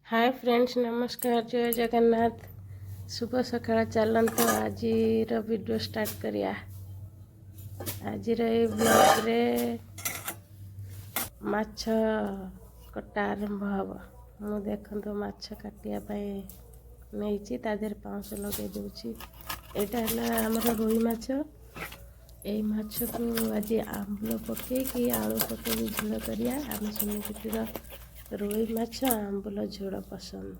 Hi friends, नमस्कार, जय जगन्नाथ। शुभ सकाळ। चलत आज वीडियो स्टार्ट करिया। आज ब्लॉग रे माछ कटा आरंभ हम। मु देखो माछ काटिया नहीं तादेर पाउस लगे दूची। यहाँ है आमर रोई माछ। यही माछ को आज आंबुल पकई आलू पकई झोल करिया। आम सुनिकिटर रोई माछ आंबुल झोल पसंद।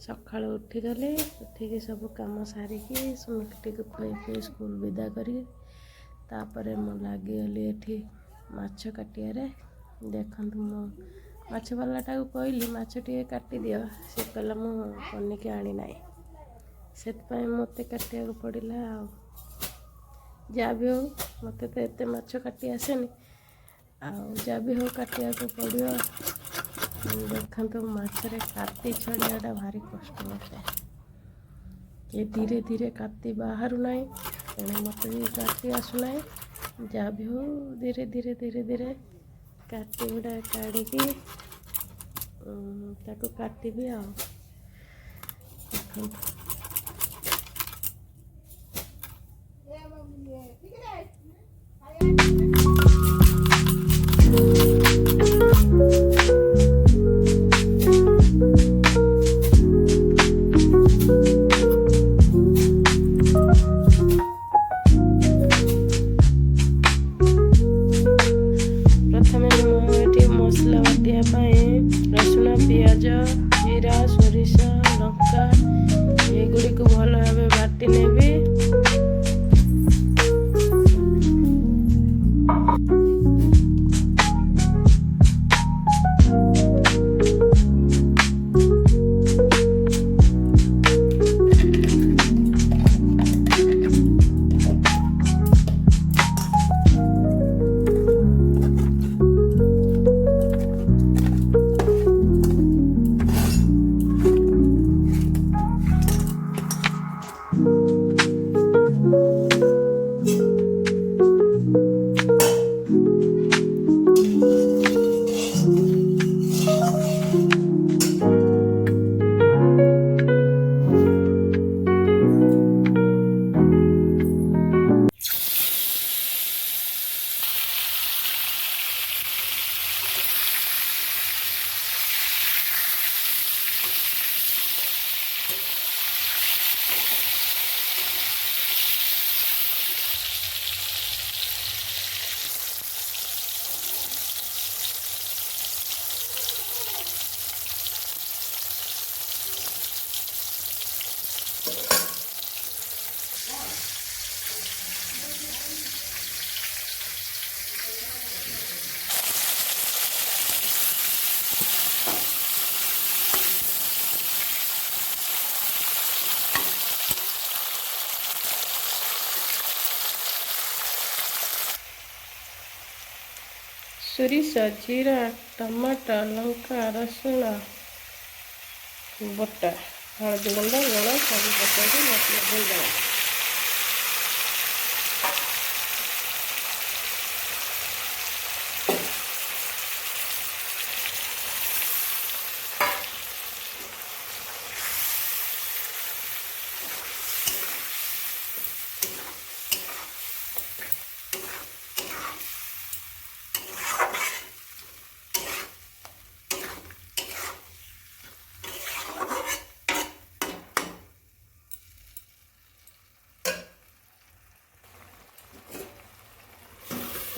सकाल उठीगले उठिकी सब कम सारिकी सुनिकिटी को खुई स्कूल विदा करी तापर मु लगिगली एठी माछ काटियारे। देखंतु मु माछ वालाटा को कहली माछ टिके काटी दियो। से कहला मु पनिकी आनी नाई, सेतपाई मते काटिया को पड़िला। जा भी हो मते तो एते माछ काटी आसेनी, जा भी हो काटिया को पड़ियो। देखो माछरे काती छड़ियाटा भारी कष्ट मते। ये धीरे धीरे काती बाहर नाई, तेणु मत भी काटी आसुना। जा भी हो धीरे धीरे धीरे धीरे काटी गुड़ा काढ़ी काटबी। आ मसला बाटियापाई रसुण, पियाज, जीरा, सोरिष, लंका एगुड़ी को भल भाव बाटी नेबी। सोरिष, जीरा, टमाटर, लंका, रसुण बटा, हल्दी गुंड, लुण सब पकड़ मसला भूल।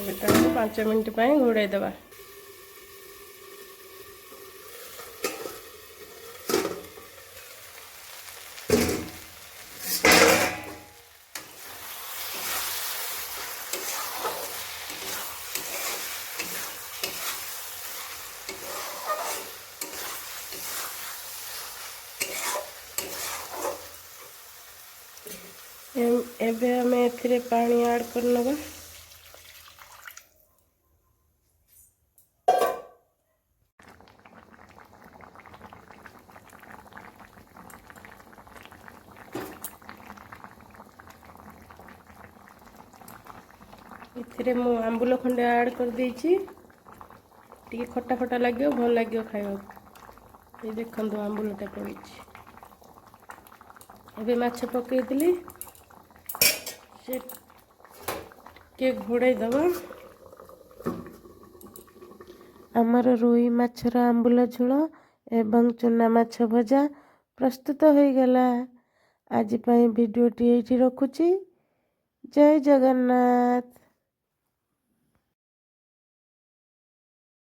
बेटा 5 मिनट घोड़े दबा। एबे हमें एथिरे पानी ऐड कर नबा। एथिरे मु आंबुल खंडे ऐड कर देछि। टिके खट्टा खट्टा लगे भल लगे खाइबा। ये देखंतु आंबुलटा पड़ुछि एबे माछ पकेइदिली से के घोड़ाई दबा आमर रोई माछर आंबुल झोल एवं चूना माछ भजा प्रस्तुत हो गला। आज भिडियोटी एठी रखुछि। जय जगन्नाथ।